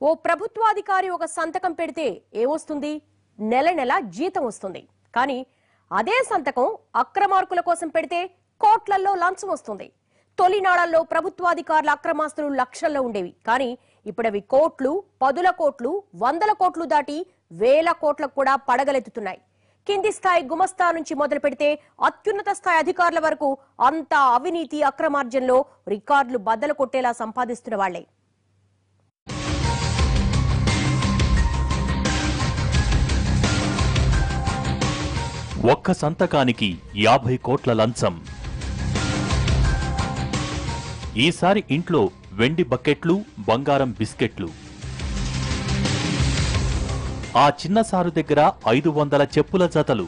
ఓ ప్రభుత్వాధికారి ఒక సంతకం పెడితే ఏమొస్తుంది? నెల నెల జీతం వస్తుంది. కానీ అదే సంతకం అక్రమార్కుల కోసం పెడితే కోట్లల్లో లంచం వస్తుంది. తొలినాళ్లలో ప్రభుత్వాధికారుల అక్రమాస్తులు లక్షల్లో ఉండేవి. కానీ ఇప్పుడవి కోట్లు, పదుల కోట్లు, వందల కోట్లు దాటి వేల కోట్లకు కూడా పడగలెత్తుతున్నాయి. కింది స్థాయి గుమస్తా నుంచి మొదలు పెడితే అత్యున్నత స్థాయి అధికారుల వరకు అంతా అవినీతి అక్రమార్జనలో రికార్డులు బద్దలు కొట్టేలా సంపాదిస్తున్న వాళ్లే. ఒక్క సంతకానికి 50 కోట్ల లంచం. ఈసారి ఇంట్లో వెండి బకెట్లు, బంగారం బిస్కెట్లు. ఆ చిన్న సారు దగ్గర 500 చెప్పుల జతలు.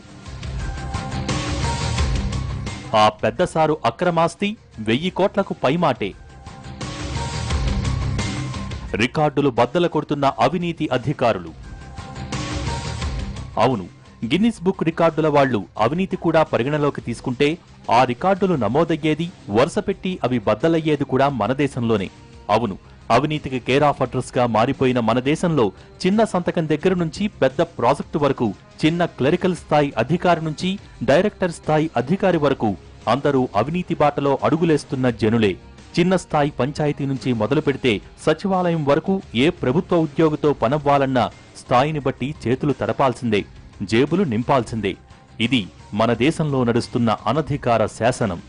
ఆ పెద్ద సారు అక్రమాస్తి 1000 కోట్లకు పైమాటే. రికార్డులు బద్దలు కొడుతున్న అవినీతి అధికారులు. అవును, గిన్నిస్ బుక్ రికార్డుల వాళ్లు అవినీతి కూడా పరిగణలోకి తీసుకుంటే ఆ రికార్డులు నమోదయ్యేది, వరుసపెట్టి అవి బద్దలయ్యేది కూడా మన దేశంలోనే. అవును, అవినీతికి కేర్ ఆఫ్ అడ్రస్ గా మారిపోయిన మన దేశంలో చిన్న సంతకం దగ్గర నుంచి పెద్ద ప్రాజెక్టు వరకు, చిన్న క్లరికల్ స్థాయి అధికారి నుంచి డైరెక్టర్ స్థాయి అధికారి వరకు అందరూ అవినీతి బాటలో అడుగులేస్తున్న జనులే. చిన్న స్థాయి పంచాయతీ నుంచి మొదలు పెడితే సచివాలయం వరకు ఏ ప్రభుత్వ ఉద్యోగితో పనవ్వాలన్నా స్థాయిని బట్టి చేతులు తడపాల్సిందే, జేబులు నింపాల్సిందే. ఇది మన దేశంలో నడుస్తున్న అనధికార శాసనం.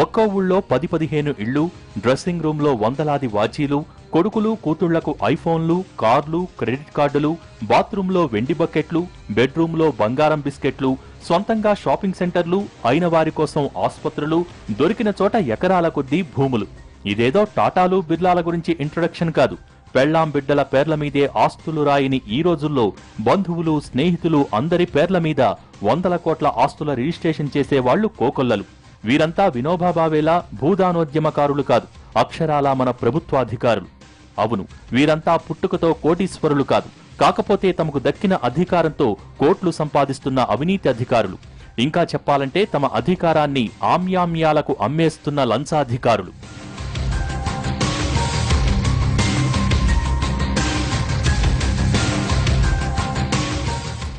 ఒక్కో ఊళ్ళో 10-15 ఇళ్లు, డ్రెస్సింగ్ రూంలో వందలాది వాచీలు, కొడుకులు కూతుళ్లకు ఐఫోన్లు, కార్లు, క్రెడిట్ కార్డులు, బాత్రూంలో వెండి బకెట్లు, బెడ్రూంలో బంగారం బిస్కెట్లు, సొంతంగా షాపింగ్ సెంటర్లు, అయిన వారి కోసం ఆస్పత్రులు, దొరికిన చోట ఎకరాల కొద్దీ భూములు. ఇదేదో టాటాలు, బిర్లాల గురించి ఇంట్రొడక్షన్ కాదు. పెళ్లాం బిడ్డల పేర్ల మీదే ఆస్తులు రాయని ఈ రోజుల్లో బంధువులు, స్నేహితులు అందరి పేర్ల మీద 100 కోట్ల ఆస్తుల రిజిస్ట్రేషన్ చేసేవాళ్లు కోకొల్లలు. వీరంతా వినోబా భావేలా భూదానోద్యమకారులు కాదు, అక్షరాలా మన ప్రభుత్వాధికారులు. అవును, వీరంతా పుట్టుకతో కోటీశ్వరులు కాదు, కాకపోతే తమకు దక్కిన అధికారంతో కోట్లు సంపాదిస్తున్న అవినీతి అధికారులు. ఇంకా చెప్పాలంటే తమ అధికారాన్ని ఆమ్యామ్యాలకు అమ్మేస్తున్న లంచాధికారులు.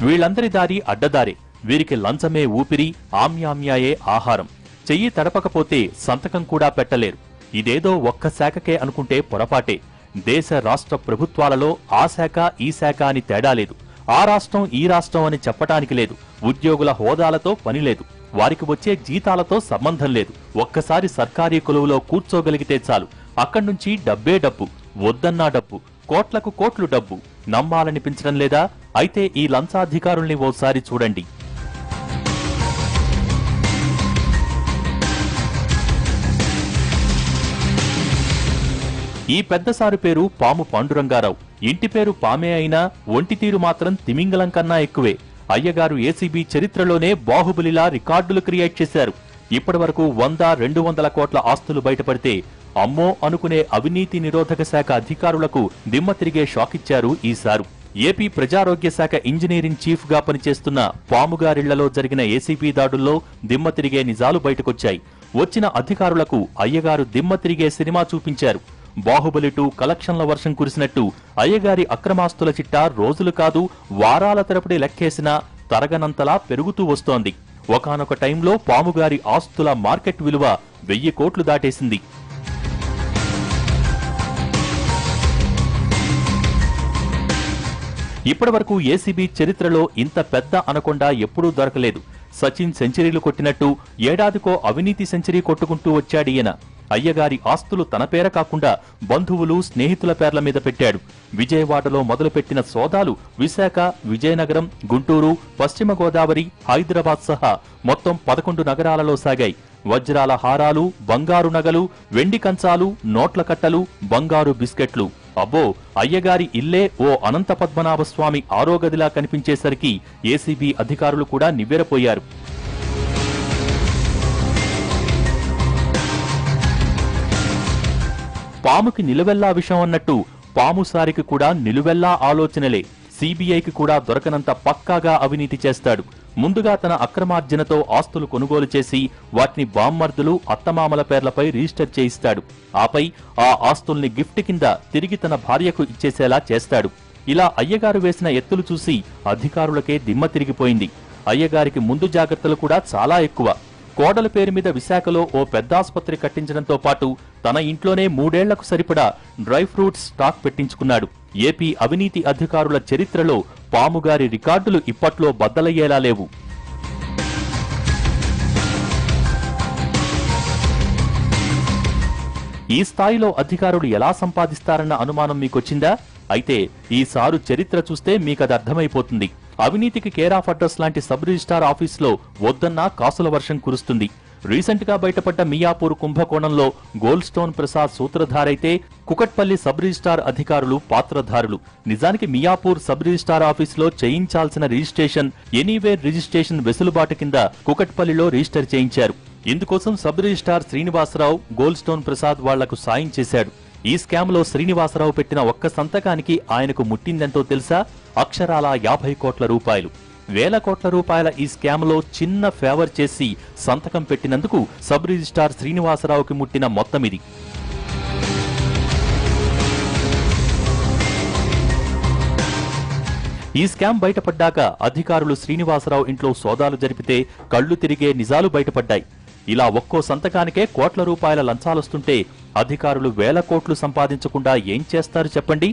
వీళ్లందరి దారి అడ్డదారే. వీరికి లంచమే ఊపిరి, ఆమ్యామ్యాయే ఆహారం. చెయ్యి తడపకపోతే సంతకం కూడా పెట్టలేరు. ఇదేదో ఒక్క శాఖకే అనుకుంటే పొరపాటే. దేశ రాష్ట్ర ప్రభుత్వాలలో ఆ శాఖ ఈ శాఖ అని తేడా లేదు. ఆ రాష్ట్రం ఈ రాష్ట్రం అని చెప్పటానికి లేదు. ఉద్యోగుల హోదాలతో పని లేదు. వారికి వచ్చే జీతాలతో సంబంధం లేదు. ఒక్కసారి సర్కారీ కొలువులో కూర్చోగలిగితే చాలు, అక్కడ్నుంచి డబ్బే డబ్బు, వద్దన్నా డబ్బు, కోట్లకు కోట్లు డబ్బు. నమ్మాలనిపించడం లేదా? అయితే ఈ లంచాధికారుల్ని ఓసారి చూడండి. ఈ పెద్దసారు పేరు పాము పాండురంగారావు. ఇంటి పేరు పామే అయినా ఒంటి తీరు మాత్రం తిమింగలం కన్నా ఎక్కువే. అయ్యగారు ఏసీబీ చరిత్రలోనే బాహుబలిలా రికార్డులు క్రియేట్ చేశారు. ఇప్పటివరకు 100-200 కోట్ల ఆస్తులు బయటపడితే అమ్మో అనుకునే అవినీతి నిరోధక శాఖ అధికారులకు దిమ్మ తిరిగే షాకిచ్చారు ఈసారు. ఏపీ ప్రజారోగ్య శాఖ ఇంజనీరింగ్ చీఫ్ గా పనిచేస్తున్న పాముగారిళ్లలో జరిగిన ఏసీబీ దాడుల్లో దిమ్మ తిరిగే నిజాలు బయటకొచ్చాయి. వచ్చిన అధికారులకు అయ్యగారు దిమ్మ తిరిగే సినిమా చూపించారు. బాహుబలి 2 కలెక్షన్ల వర్షం కురిసినట్టు అయ్యగారి అక్రమాస్తుల చిట్టా రోజులు కాదు, వారాల తరబడి లెక్కేసినా తరగనంతలా పెరుగుతూ వస్తోంది. ఒకానొక టైంలో పాముగారి ఆస్తుల మార్కెట్ విలువ 1000 కోట్లు దాటేసింది. ఇప్పటివరకు ఏసీబీ చరిత్రలో ఇంత పెద్ద అనకొండ ఎప్పుడూ దొరకలేదు. సచిన్ సెంచరీలు కొట్టినట్టు ఏడాదికో అవినీతి సెంచరీ కొట్టుకుంటూ వచ్చాడియన. అయ్యగారి ఆస్తులు తన పేర కాకుండా బంధువులు, స్నేహితుల పేర్ల మీద పెట్టాడు. విజయవాడలో మొదలుపెట్టిన సోదాలు విశాఖ, విజయనగరం, గుంటూరు, పశ్చిమ గోదావరి, హైదరాబాద్ సహా మొత్తం 11 నగరాలలో సాగాయి. వజ్రాల హారాలు, బంగారు నగలు, వెండి కంచాలు, నోట్ల కట్టలు, బంగారు బిస్కెట్లు. అబ్బో, అయ్యగారి ఇల్లే ఓ అనంత పద్మనాభస్వామి ఆరోగదిలా కనిపించేసరికి ఏసీబీ అధికారులు కూడా నివ్వెరపోయారు. పాముకి నిలువెల్లా విషం అన్నట్టు పాముసారికి కూడా నిలువెల్లా ఆలోచనలే. సీబీఐకి కూడా దొరకనంత పక్కాగా అవినీతి చేస్తాడు. ముందుగా తన అక్రమార్జనతో ఆస్తులు కొనుగోలు చేసి వాటిని బామ్మర్దులు అత్తమామల పేర్లపై రిజిస్టర్ చేయిస్తాడు. ఆపై ఆ ఆస్తుల్ని గిఫ్ట్ కింద తిరిగి తన భార్యకు ఇచ్చేసేలా చేస్తాడు. ఇలా అయ్యగారు వేసిన ఎత్తులు చూసి అధికారులకే దిమ్మ తిరిగిపోయింది. అయ్యగారికి ముందు జాగ్రత్తలు కూడా చాలా ఎక్కువ. కోడల పేరు మీద విశాఖలో ఓ పెద్ద ఆసుపత్రి కట్టించడంతో పాటు తన ఇంట్లోనే 3 ఏళ్లకు సరిపడా డ్రై ఫ్రూట్స్ స్టాక్ పెట్టించుకున్నాడు. ఏపీ అవినీతి అధికారుల చరిత్రలో పాముగారి రికార్డులు ఇప్పట్లో బద్దలయ్యేలా లేవు. ఈ స్థాయిలో అధికారులు ఎలా సంపాదిస్తారన్న అనుమానం మీకొచ్చిందా? అయితే ఈసారు చరిత్ర చూస్తే మీకది అర్థమైపోతుంది. అవినీతికి కేర్ ఆఫ్ అడ్రస్ లాంటి సబ్ రిజిస్ట్రార్ ఆఫీసులో వద్దన్నా కాసుల వర్షం కురుస్తుంది. రీసెంట్ గా బయటపడ్డ మియాపూర్ కుంభకోణంలో గోల్డ్ స్టోన్ ప్రసాద్ సూత్రధారైతే కుకట్పల్లి సబ్ రిజిస్ట్రార్ అధికారులు పాత్రధారులు. నిజానికి మియాపూర్ సబ్ రిజిస్ట్రార్ ఆఫీసులో చేయించాల్సిన రిజిస్ట్రేషన్ ఎనీవేర్ రిజిస్ట్రేషన్ వెసులుబాటు కింద కుకట్పల్లిలో రిజిస్టర్ చేయించారు. ఇందుకోసం sub registrar Srinivasarao gold stone Prasad వాళ్లకు సాయం చేశాడు. ఈ స్కామ్ లో శ్రీనివాసరావు పెట్టిన ఒక్క సంతకానికి ఆయనకు ముట్టిందెంతో తెలుసా? అక్షరాల 50 కోట్ల రూపాయలు. 1000 కోట్ల రూపాయల ఈ స్కామ్ లో చిన్న ఫేవర్ చేసి సంతకం పెట్టినందుకు సబ్ రిజిస్ట్రార్ శ్రీనివాసరావుకి ముట్టిన మొత్తం ఇది. ఈ స్కామ్ బయటపడ్డాక అధికారులు శ్రీనివాసరావు ఇంట్లో సోదాలు జరిపితే కళ్లు తిరిగే నిజాలు బయటపడ్డాయి. ఇలా ఒక్కో సంతకానికే కోట్ల రూపాయల లంచాలొస్తుంటే అధికారులు 1000 కోట్లు సంపాదించకుండా ఏం చేస్తారు చెప్పండి?